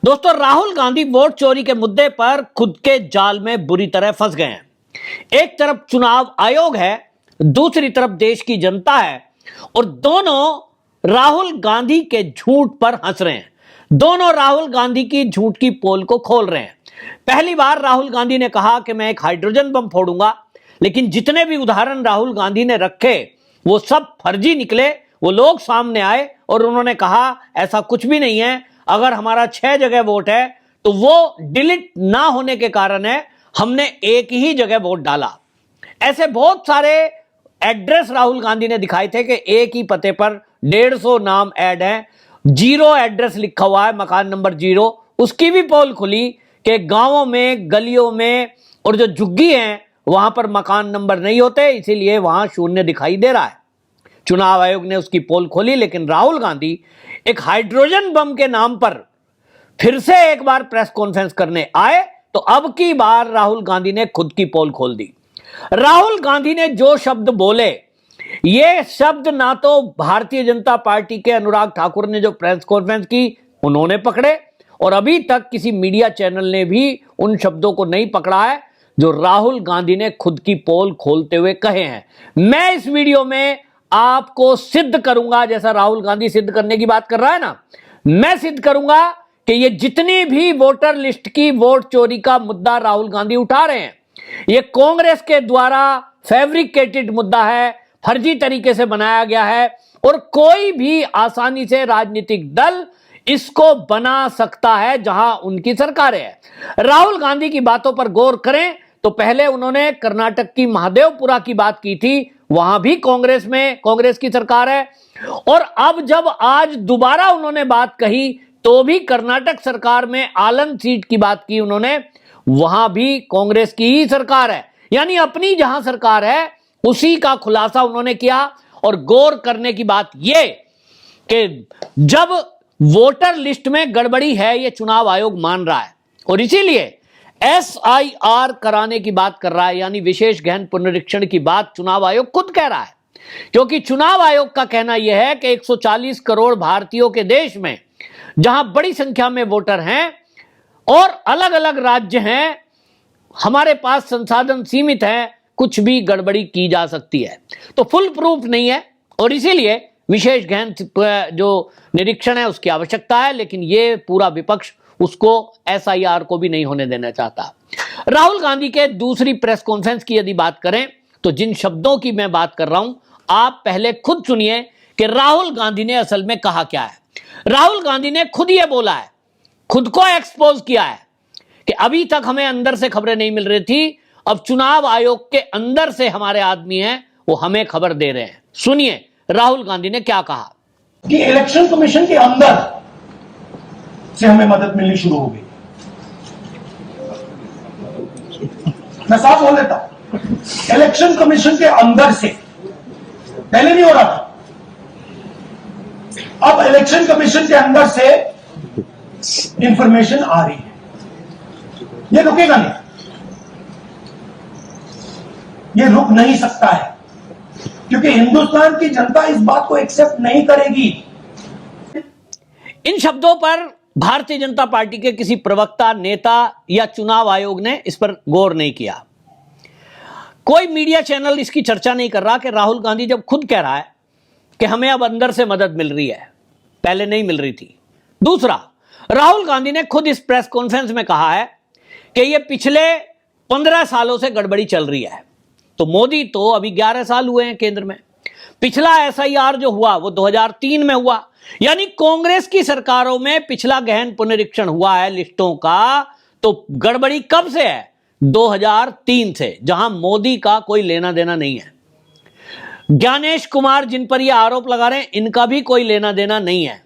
दोस्तों, राहुल गांधी वोट चोरी के मुद्दे पर खुद के जाल में बुरी तरह फंस गए हैं। एक तरफ चुनाव आयोग है, दूसरी तरफ देश की जनता है, और दोनों राहुल गांधी के झूठ पर हंस रहे हैं। दोनों राहुल गांधी की झूठ की पोल को खोल रहे हैं। पहली बार राहुल गांधी ने कहा कि मैं एक हाइड्रोजन बम फोड़ूंगा, लेकिन जितने भी उदाहरण राहुल गांधी ने रखे वो सब फर्जी निकले। वो लोग सामने आए और उन्होंने कहा ऐसा कुछ भी नहीं है, अगर हमारा 6 जगह वोट है तो वो डिलीट ना होने के कारण है, हमने एक ही जगह वोट डाला। ऐसे बहुत सारे एड्रेस राहुल गांधी ने दिखाए थे कि एक ही पते पर 150 नाम ऐड हैं, 0 एड्रेस लिखा हुआ है, मकान नंबर 0। उसकी भी पोल खुली कि गांवों में, गलियों में और जो झुग्गी हैं वहां पर मकान नंबर नहीं होते, इसीलिए वहां 0 दिखाई दे रहा है। चुनाव आयोग ने उसकी पोल खोली, लेकिन राहुल गांधी एक हाइड्रोजन बम के नाम पर फिर से एक बार प्रेस कॉन्फ्रेंस करने आए तो अब की बार राहुल गांधी ने खुद की पोल खोल दी। राहुल गांधी ने जो शब्द बोले, ये शब्द ना तो भारतीय जनता पार्टी के अनुराग ठाकुर ने जो प्रेस कॉन्फ्रेंस की उन्होंने पकड़े, और अभी तक किसी मीडिया चैनल ने भी उन शब्दों को नहीं पकड़ा है जो राहुल गांधी ने खुद की पोल खोलते हुए कहे हैं। मैं इस वीडियो में आपको सिद्ध करूंगा, जैसा राहुल गांधी सिद्ध करने की बात कर रहा है ना, मैं सिद्ध करूंगा कि ये जितनी भी वोटर लिस्ट की वोट चोरी का मुद्दा राहुल गांधी उठा रहे हैं, ये कांग्रेस के द्वारा फैब्रिकेटेड मुद्दा है, फर्जी तरीके से बनाया गया है, और कोई भी आसानी से राजनीतिक दल इसको बना सकता है जहां उनकी सरकार है। राहुल गांधी की बातों पर गौर करें तो पहले उन्होंने कर्नाटक की महादेवपुरा की बात की थी, वहां भी कांग्रेस की सरकार है, और अब जब आज दोबारा उन्होंने बात कही तो भी कर्नाटक सरकार में आलन सीट की बात की उन्होंने, वहां भी कांग्रेस की ही सरकार है। यानी अपनी जहां सरकार है उसी का खुलासा उन्होंने किया। और गौर करने की बात यह कि जब वोटर लिस्ट में गड़बड़ी है ये चुनाव आयोग मान रहा है, और इसीलिए SIR कराने की बात कर रहा है, यानी विशेष गहन पुनरीक्षण की बात चुनाव आयोग खुद कह रहा है। क्योंकि चुनाव आयोग का कहना यह है कि 140 करोड़ भारतीयों के देश में जहां बड़ी संख्या में वोटर हैं और अलग अलग राज्य हैं, हमारे पास संसाधन सीमित हैं, कुछ भी गड़बड़ी की जा सकती है, तो फुल प्रूफ नहीं है, और इसीलिए विशेष गहन जो निरीक्षण है उसकी आवश्यकता है। लेकिन यह पूरा विपक्ष उसको SIR को भी नहीं होने देना चाहता। राहुल गांधी के दूसरी प्रेस कॉन्फ्रेंस की यदि बात करें तो जिन शब्दों की मैं बात कर रहा हूं, आप पहले खुद सुनिए कि राहुल गांधी ने असल में कहा क्या है। राहुल गांधी ने खुद ये बोला है, खुद को एक्सपोज किया है कि अभी तक हमें अंदर से खबरें नहीं मिल रही थी, अब चुनाव आयोग के अंदर से हमारे आदमी हैं वो हमें खबर दे रहे हैं। सुनिए राहुल गांधी ने क्या कहा कि इलेक्शन कमीशन के अंदर से हमें मदद मिलनी शुरू हो गई। मैं साफ बोल देता हूं, इलेक्शन कमीशन के अंदर से, पहले नहीं हो रहा था, अब इलेक्शन कमीशन के अंदर से इंफॉर्मेशन आ रही है। ये रुकेगा नहीं, ये रुक नहीं सकता है, क्योंकि हिंदुस्तान की जनता इस बात को एक्सेप्ट नहीं करेगी। इन शब्दों पर भारतीय जनता पार्टी के किसी प्रवक्ता, नेता या चुनाव आयोग ने इस पर गौर नहीं किया। कोई मीडिया चैनल इसकी चर्चा नहीं कर रहा कि राहुल गांधी जब खुद कह रहा है कि हमें अब अंदर से मदद मिल रही है, पहले नहीं मिल रही थी। दूसरा, राहुल गांधी ने खुद इस प्रेस कॉन्फ्रेंस में कहा है कि यह पिछले 15 सालों से गड़बड़ी चल रही है। तो मोदी तो अभी 11 साल हुए हैं केंद्र में, पिछला SIR जो हुआ वो 2003 में हुआ, यानी कांग्रेस की सरकारों में पिछला गहन पुनरीक्षण हुआ है लिस्टों का, तो गड़बड़ी कब से है? 2003 से, जहां मोदी का कोई लेना देना नहीं है। ज्ञानेश कुमार जिन पर यह आरोप लगा रहे हैं, इनका भी कोई लेना देना नहीं है,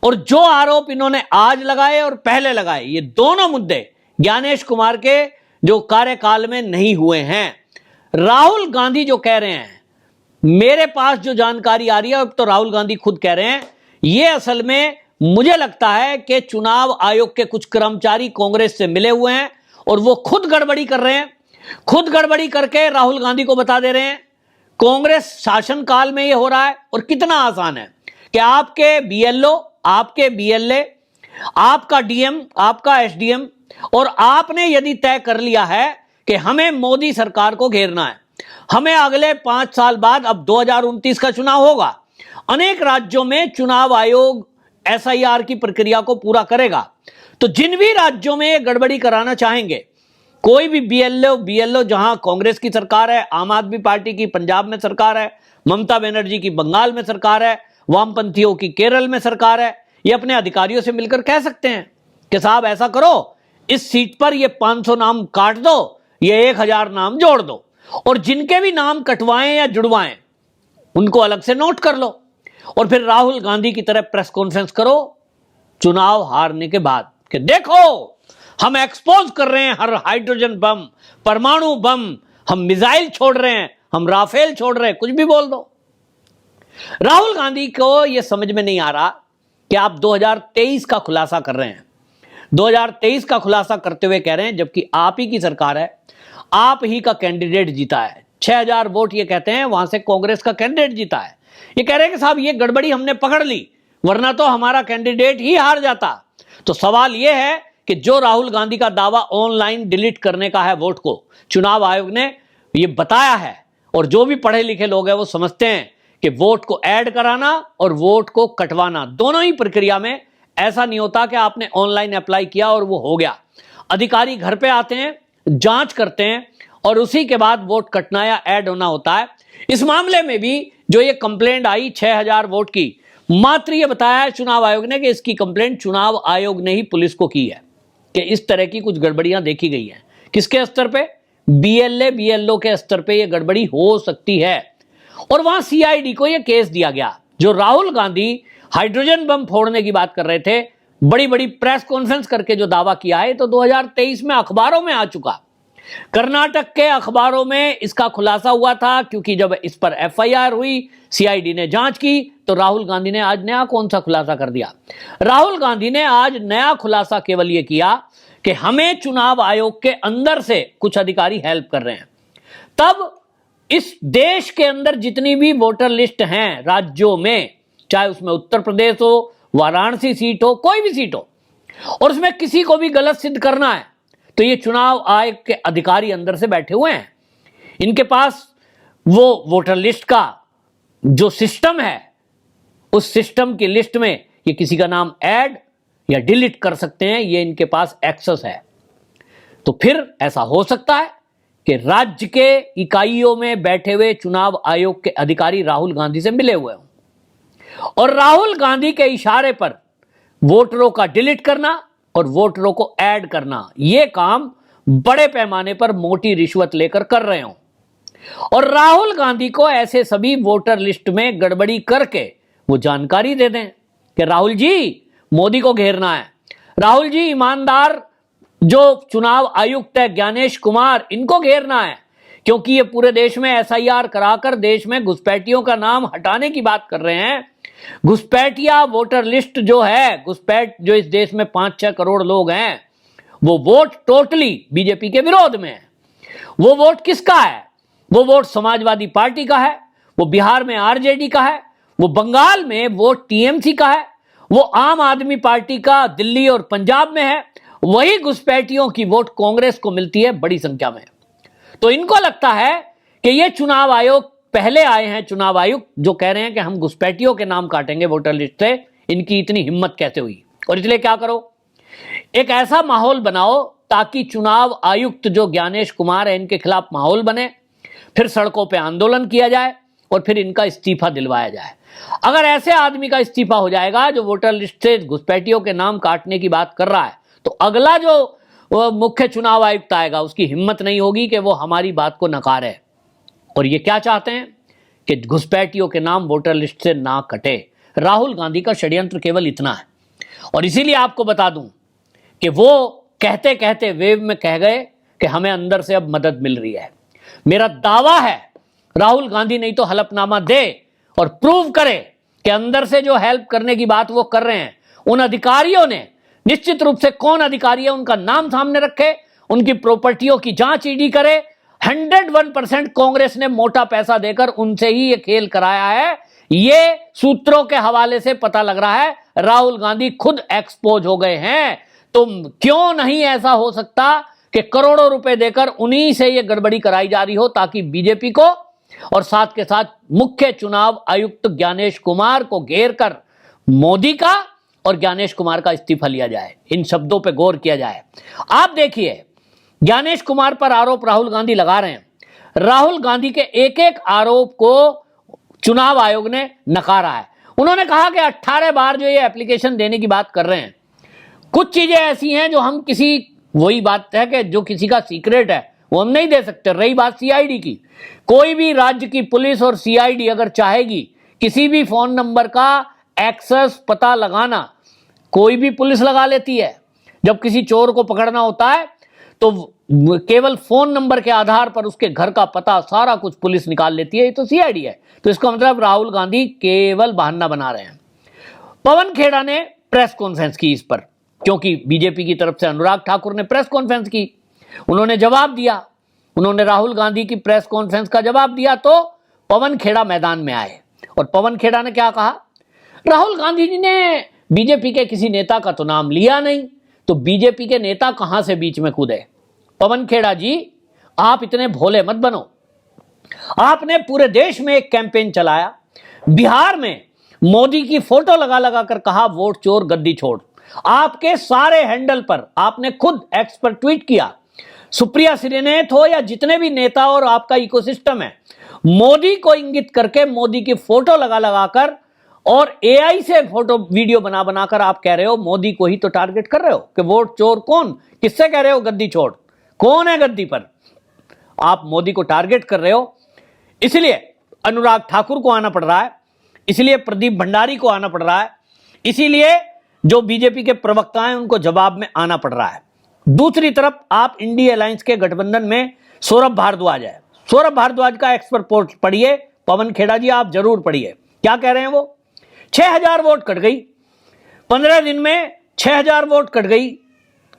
और जो आरोप इन्होंने आज लगाए और पहले लगाए, ये दोनों मुद्दे ज्ञानेश कुमार के जो कार्यकाल में नहीं हुए हैं। राहुल गांधी जो कह रहे हैं, मेरे पास जो जानकारी आ रही है, अब तो राहुल गांधी खुद कह रहे हैं, ये असल में मुझे लगता है कि चुनाव आयोग के कुछ कर्मचारी कांग्रेस से मिले हुए हैं और वो खुद गड़बड़ी कर रहे हैं। खुद गड़बड़ी करके राहुल गांधी को बता दे रहे हैं कांग्रेस शासनकाल में ये हो रहा है। और कितना आसान है कि आपके BLO, आपके BLA आपका डीएम, आपका एसडीएम, और आपने यदि तय कर लिया है कि हमें मोदी सरकार को घेरना है, हमें अगले 5 साल बाद, अब 2029 का चुनाव होगा, अनेक राज्यों में चुनाव आयोग एसआईआर की प्रक्रिया को पूरा करेगा, तो जिन भी राज्यों में ये गड़बड़ी कराना चाहेंगे, कोई भी बीएलओ जहां कांग्रेस की सरकार है, आम आदमी पार्टी की पंजाब में सरकार है, ममता बनर्जी की बंगाल में सरकार है, वामपंथियों की केरल में सरकार है, ये अपने अधिकारियों से मिलकर कह सकते हैं कि साहब ऐसा करो, इस सीट पर ये 500 नाम काट दो, ये 1000 नाम जोड़ दो, और जिनके भी नाम कटवाएं या जुड़वाएं उनको अलग से नोट कर लो, और फिर राहुल गांधी की तरह प्रेस कॉन्फ्रेंस करो चुनाव हारने के बाद कि देखो हम एक्सपोज कर रहे हैं हर हाइड्रोजन बम, परमाणु बम, हम मिसाइल छोड़ रहे हैं, हम राफेल छोड़ रहे हैं, कुछ भी बोल दो। राहुल गांधी को यह समझ में नहीं आ रहा कि आप 2023 का खुलासा कर रहे हैं, 2023 का खुलासा करते हुए कह रहे हैं, जबकि आप ही की सरकार है, आप ही का कैंडिडेट जीता है, 6000 वोट ये कहते हैं वहां से कांग्रेस का कैंडिडेट जीता है। ये कह रहे हैं कि साहब ये गड़बड़ी हमने पकड़ ली, वरना तो हमारा कैंडिडेट ही हार जाता। तो सवाल यह है कि जो राहुल गांधी का दावा ऑनलाइन डिलीट करने का है वोट को, चुनाव आयोग ने ये बताया है, और जो भी पढ़े लिखे लोग हैं वो समझते हैं कि वोट को ऐड कराना और वोट को कटवाना दोनों ही प्रक्रिया में ऐसा नहीं होता कि आपने ऑनलाइन अप्लाई किया और वो हो गया। अधिकारी घर पे आते हैं, जांच करते हैं, और उसी के बाद वोट कटना या ऐड होना होता है। इस मामले में भी जो ये कंप्लेंट आई 6000 वोट की, मात्र ये बताया है चुनाव आयोग ने कि इसकी कंप्लेंट चुनाव आयोग ने ही पुलिस को की है कि इस तरह की कुछ गड़बड़ियां देखी गई हैं। किसके स्तर पे? बीएलओ के स्तर पे ये गड़बड़ी हो सकती है, और वहां सीआईडी को ये केस दिया गया। जो राहुल गांधी हाइड्रोजन बम फोड़ने की बात कर रहे थे, बड़ी बड़ी प्रेस कॉन्फ्रेंस करके जो दावा किया है, तो 2023 में अखबारों में आ चुका। कर्नाटक के अखबारों में इसका खुलासा हुआ था, क्योंकि जब इस पर एफआईआर हुई, सीआईडी ने जांच की, तो राहुल गांधी ने आज नया कौन सा खुलासा कर दिया? राहुल गांधी ने आज नया खुलासा केवल यह किया कि हमें चुनाव आयोग के अंदर से कुछ अधिकारी हेल्प कर रहे हैं। तब इस देश के अंदर जितनी भी वोटर लिस्ट हैं राज्यों में, चाहे उसमें उत्तर प्रदेश हो, वाराणसी सीट हो, कोई भी सीट हो, और उसमें किसी को भी गलत सिद्ध करना है, तो ये चुनाव आयोग के अधिकारी अंदर से बैठे हुए हैं। इनके पास वो वोटर लिस्ट का जो सिस्टम है, उस सिस्टम की लिस्ट में ये किसी का नाम ऐड या डिलीट कर सकते हैं, ये इनके पास एक्सेस है। तो फिर ऐसा हो सकता है कि राज्य के इकाइयों में बैठे हुए चुनाव आयोग के अधिकारी राहुल गांधी से मिले हुए हों, और राहुल गांधी के इशारे पर वोटरों का डिलीट करना और वोटरों को ऐड करना, यह काम बड़े पैमाने पर मोटी रिश्वत लेकर कर रहे हों, और राहुल गांधी को ऐसे सभी वोटर लिस्ट में गड़बड़ी करके वो जानकारी दे दें कि राहुल जी मोदी को घेरना है, राहुल जी ईमानदार जो चुनाव आयुक्त है ज्ञानेश कुमार, इनको घेरना है, क्योंकि ये पूरे देश में एसआईआर कराकर देश में घुसपैठियों का नाम हटाने की बात कर रहे हैं। घुसपैठिया वोटर लिस्ट जो है, घुसपैठ जो इस देश में 5-6 करोड़ लोग हैं, वो वोट टोटली बीजेपी के विरोध में है। वो वोट किसका है? वो वोट समाजवादी पार्टी का है, वो बिहार में आरजेडी का है, वो बंगाल में वोट टीएमसी का है, वो आम आदमी पार्टी का दिल्ली और पंजाब में है। वही घुसपैठियों की वोट कांग्रेस को मिलती है बड़ी संख्या में। तो इनको लगता है कि ये चुनाव आयोग, पहले आए हैं चुनाव आयुक्त जो कह रहे हैं कि हम घुसपैठियों के नाम काटेंगे वोटर लिस्ट से, इनकी इतनी हिम्मत कैसे हुई? और इसलिए क्या करो, एक ऐसा माहौल बनाओ ताकि चुनाव आयुक्त जो ज्ञानेश कुमार है, इनके खिलाफ माहौल बने, फिर सड़कों पे आंदोलन किया जाए और फिर इनका इस्तीफा दिलवाया जाए। अगर ऐसे आदमी का इस्तीफा हो जाएगा जो वोटर लिस्ट से घुसपैठियों के नाम काटने की बात कर रहा है, तो अगला जो मुख्य चुनाव आयुक्त आएगा उसकी हिम्मत नहीं होगी कि वो हमारी बात को नकारे। और ये क्या चाहते हैं कि घुसपैठियों के नाम वोटर लिस्ट से ना कटे। राहुल गांधी का षड्यंत्र केवल इतना है। और इसीलिए आपको बता दूं कि वो कहते कहते वेव में कह गए कि हमें अंदर से अब मदद मिल रही है। मेरा दावा है राहुल गांधी नहीं तो हलफनामा दे और प्रूव करे कि अंदर से जो हेल्प करने की बात वो कर रहे हैं, उन अधिकारियों ने निश्चित रूप से कौन अधिकारी है उनका नाम सामने रखे, उनकी प्रॉपर्टियों की जांच ईडी करे। 101% कांग्रेस ने मोटा पैसा देकर उनसे ही ये खेल कराया है। ये सूत्रों के हवाले से पता लग रहा है। राहुल गांधी खुद एक्सपोज हो गए हैं। तो क्यों नहीं ऐसा हो सकता कि करोड़ों रुपए देकर उन्हीं से ये गड़बड़ी कराई जा रही हो, ताकि बीजेपी को और साथ के साथ मुख्य चुनाव आयुक्त ज्ञानेश कुमार को घेर कर मोदी का और ज्ञानेश कुमार का इस्तीफा लिया जाए। इन शब्दों पे गौर किया जाए। आप देखिए, ज्ञानेश कुमार पर आरोप राहुल गांधी लगा रहे हैं। राहुल गांधी के एक एक आरोप को चुनाव आयोग ने नकारा है। उन्होंने कहा कि 18 बार जो ये एप्लीकेशन देने की बात कर रहे हैं, कुछ चीजें ऐसी हैं जो हम किसी, वही बात है कि जो किसी का सीक्रेट है वो हम नहीं दे सकते। रही बात सीआईडी की, कोई भी राज्य की पुलिस और सीआईडी अगर चाहेगी किसी भी फोन नंबर का एक्सेस पता लगाना, कोई भी पुलिस लगा लेती है। जब किसी चोर को पकड़ना होता है तो केवल फोन नंबर के आधार पर उसके घर का पता सारा कुछ पुलिस निकाल लेती है। ये तो सीआईडी है। तो इसका मतलब राहुल गांधी केवल बहाना बना रहे हैं। पवन खेड़ा ने प्रेस कॉन्फ्रेंस की इस पर, क्योंकि बीजेपी की तरफ से अनुराग ठाकुर ने प्रेस कॉन्फ्रेंस की, उन्होंने जवाब दिया। उन्होंने राहुल गांधी की प्रेस कॉन्फ्रेंस का जवाब दिया तो पवन खेड़ा मैदान में आए। और पवन खेड़ा ने क्या कहा? राहुल गांधी जी ने बीजेपी के किसी नेता का तो नाम लिया नहीं, तो बीजेपी के नेता कहां से बीच में कूदे? पवन खेड़ा जी, आप इतने भोले मत बनो। आपने पूरे देश में एक कैंपेन चलाया। बिहार में मोदी की फोटो लगा लगा कर कहा वोट चोर गद्दी छोड़। आपके सारे हैंडल पर आपने खुद एक्स पर ट्वीट किया। सुप्रिया श्रीनेत हो या जितने भी नेता और आपका इकोसिस्टम है, मोदी को इंगित करके मोदी की फोटो लगा लगा कर और एआई से फोटो वीडियो बना बनाकर आप कह रहे हो मोदी को ही तो टारगेट कर रहे हो कि वोट चोर। कौन, किससे कह रहे हो गद्दी छोड़? कौन है गद्दी पर? आप मोदी को टारगेट कर रहे हो। इसलिए अनुराग ठाकुर को आना पड़ रहा है, इसलिए प्रदीप भंडारी को आना पड़ रहा है, इसीलिए जो बीजेपी के प्रवक्ता हैं उनको जवाब में आना पड़ रहा है। दूसरी तरफ आप इंडिया अलायंस के गठबंधन में सौरभ भारद्वाज है। सौरभ भारद्वाज का एक्सपर्ट रिपोर्ट पढ़िए। पवन खेड़ा जी आप जरूर पढ़िए, क्या कह रहे हैं वो। 6000 वोट कट गई 15 दिन में, 6000 वोट कट गई।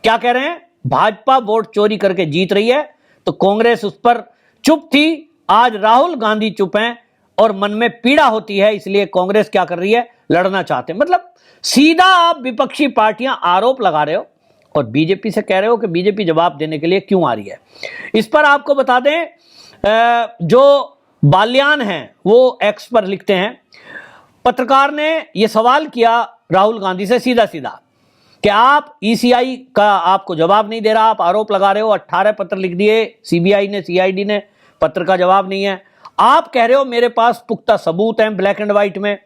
क्या कह रहे हैं? भाजपा वोट चोरी करके जीत रही है, तो कांग्रेस उस पर चुप थी। आज राहुल गांधी चुप हैं और मन में पीड़ा होती है, इसलिए कांग्रेस क्या कर रही है? लड़ना चाहते हैं। मतलब सीधा आप विपक्षी पार्टियां आरोप लगा रहे हो और बीजेपी से कह रहे हो कि बीजेपी जवाब देने के लिए क्यों आ रही है। इस पर आपको बता दें, जो बाल्यान हैं वो एक्स पर लिखते हैं, पत्रकार ने यह सवाल किया राहुल गांधी से सीधा सीधा कि आप ईसीआई का आपको जवाब नहीं दे रहा, आप आरोप लगा रहे हो, 18 पत्र लिख दिए सीबीआई ने, सीआईडी ने, पत्र का जवाब नहीं है। आप कह रहे हो मेरे पास पुख्ता सबूत हैं ब्लैक एंड व्हाइट में,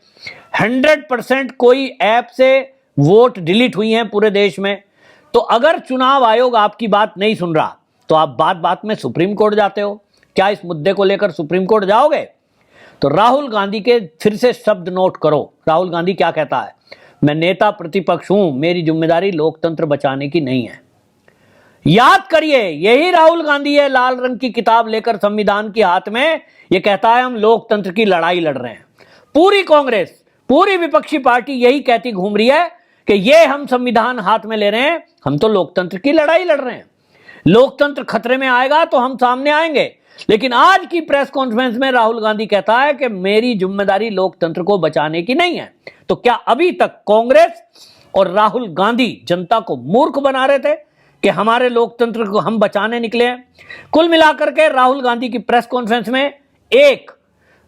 100% कोई ऐप से वोट डिलीट हुई हैं पूरे देश में। तो अगर चुनाव आयोग आपकी बात नहीं सुन रहा तो आप बात बात में सुप्रीम कोर्ट जाते हो। क्या इस मुद्दे को लेकर सुप्रीम कोर्ट जाओगे? तो राहुल गांधी के फिर से शब्द नोट करो। राहुल गांधी क्या कहता है? मैं नेता प्रतिपक्ष हूं, मेरी जिम्मेदारी लोकतंत्र बचाने की नहीं है। याद करिए, यही राहुल गांधी है लाल रंग की किताब लेकर संविधान के हाथ में, यह कहता है हम लोकतंत्र की लड़ाई लड़ रहे हैं। पूरी कांग्रेस, पूरी विपक्षी पार्टी यही कहती घूम रही है कि ये हम संविधान हाथ में ले रहे हैं, हम तो लोकतंत्र की लड़ाई लड़ रहे हैं। लोकतंत्र खतरे में आएगा तो हम सामने आएंगे। लेकिन आज की प्रेस कॉन्फ्रेंस में राहुल गांधी कहता है कि मेरी जिम्मेदारी लोकतंत्र को बचाने की नहीं है। तो क्या अभी तक कांग्रेस और राहुल गांधी जनता को मूर्ख बना रहे थे कि हमारे लोकतंत्र को हम बचाने निकले हैं? कुल मिलाकर के राहुल गांधी की प्रेस कॉन्फ्रेंस में एक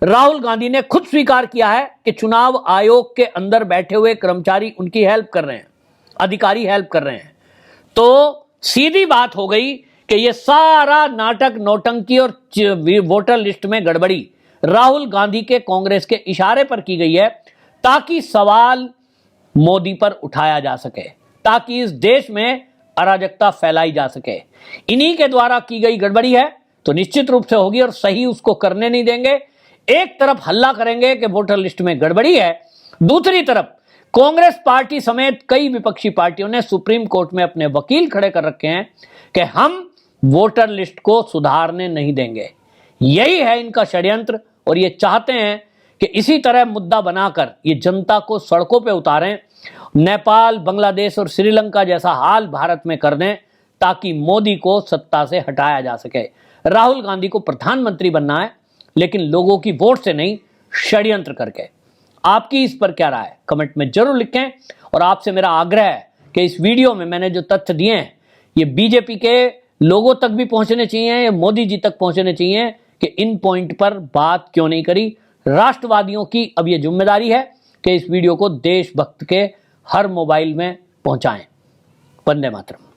राहुल गांधी ने खुद स्वीकार किया है कि चुनाव आयोग के अंदर बैठे हुए कर्मचारी उनकी हेल्प कर रहे हैं, अधिकारी हेल्प कर रहे हैं। तो सीधी बात हो गई कि यह सारा नाटक, नौटंकी और वोटर लिस्ट में गड़बड़ी राहुल गांधी के कांग्रेस के इशारे पर की गई है, ताकि सवाल मोदी पर उठाया जा सके, ताकि इस देश में अराजकता फैलाई जा सके। इन्हीं के द्वारा की गई गड़बड़ी है, तो निश्चित रूप से होगी और सही उसको करने नहीं देंगे। एक तरफ हल्ला करेंगे कि वोटर लिस्ट में गड़बड़ी है, दूसरी तरफ कांग्रेस पार्टी समेत कई विपक्षी पार्टियों ने सुप्रीम कोर्ट में अपने वकील खड़े कर रखे हैं कि हम वोटर लिस्ट को सुधारने नहीं देंगे। यही है इनका षड्यंत्र और ये चाहते हैं कि इसी तरह मुद्दा बनाकर ये जनता को सड़कों पे उतारें, नेपाल, बांग्लादेश और श्रीलंका जैसा हाल भारत में कर दें, ताकि मोदी को सत्ता से हटाया जा सके। राहुल गांधी को प्रधानमंत्री बनना है, लेकिन लोगों की वोट से नहीं, षड्यंत्र करके। आपकी इस पर क्या राय है कमेंट में जरूर लिखें। और आपसे मेरा आग्रह है कि इस वीडियो में मैंने जो तथ्य दिए हैं ये बीजेपी के लोगों तक भी पहुंचने चाहिए, या मोदी जी तक पहुंचने चाहिए कि इन पॉइंट पर बात क्यों नहीं करी। राष्ट्रवादियों की अब यह जिम्मेदारी है कि इस वीडियो को देशभक्त के हर मोबाइल में पहुंचाएं। वंदे मातरम।